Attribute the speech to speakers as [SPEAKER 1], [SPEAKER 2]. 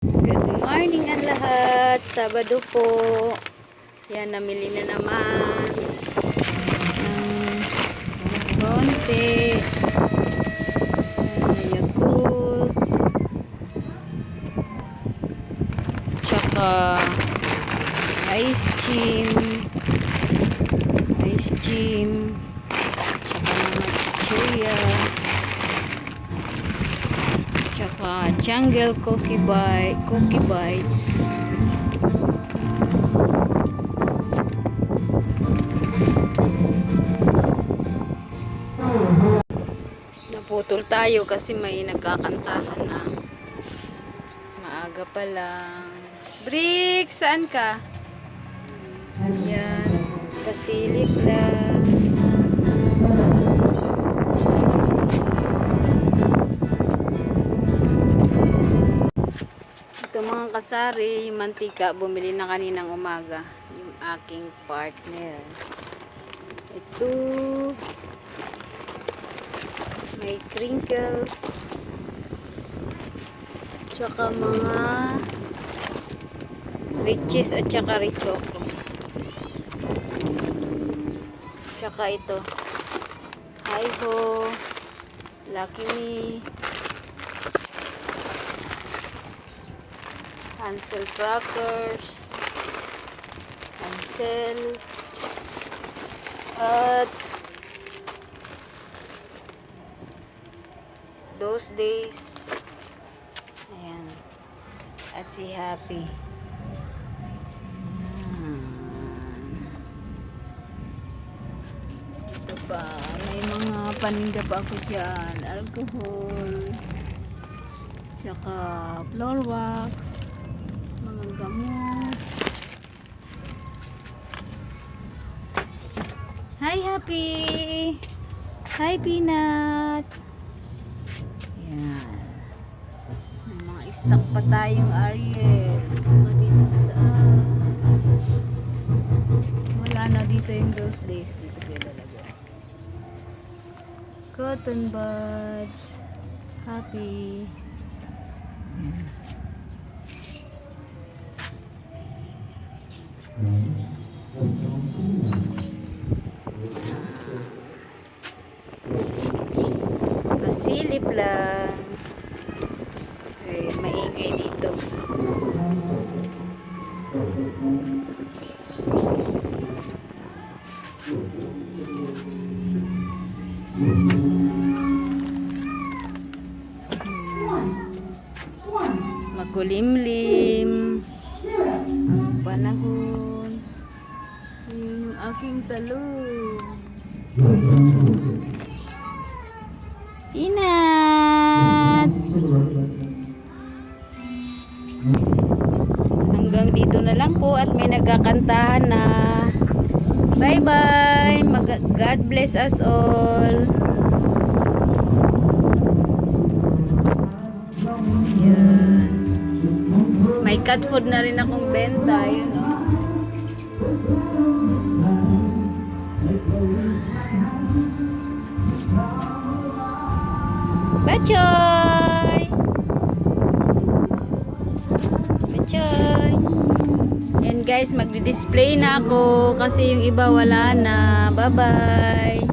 [SPEAKER 1] Good morning ang lahat. Sabado po. Yan, namili na naman ng konti. Yakult. Tsaka ice cream. Tsaka mga chichirya. Tsaka jungle cookie bites. Naputol tayo kasi may nagkakantahan na. Maaga pa lang. Brick, saan ka? Yan, pasilip lang. Ito mga kasari, yung mantika, bumili na kaninang umaga. Yung aking partner. Ito, may crinkles. Tsaka mga riches at tsaka richoko. Tsaka ito, hi-ho, Lucky Me, Hansel crackers, Hansel, at those days. Ayan, at si Happy. Ito pa, may mga paninda pa ako dyan, alcohol, tsaka floor wax, mga gamot. Hi Happy! Hi Peanut! Yan. May mga stock pa tayong Ariel. Saka dito sa taas. Wala na dito yung those days. Dito kayo lalagay. Cotton buds. Happy. Pasilip lang. Ay, maingay dito. Makulimlim ang panahon. Yun yung aking talong. Peanut! Hanggang dito na lang po at may nagkakantahan na. Bye bye! God bless us all. Yan. May cat food na rin akong benta. Yun o. Bachoy! Bachoy! Yan guys, magdi-display na ako kasi yung iba wala na. Bye bye!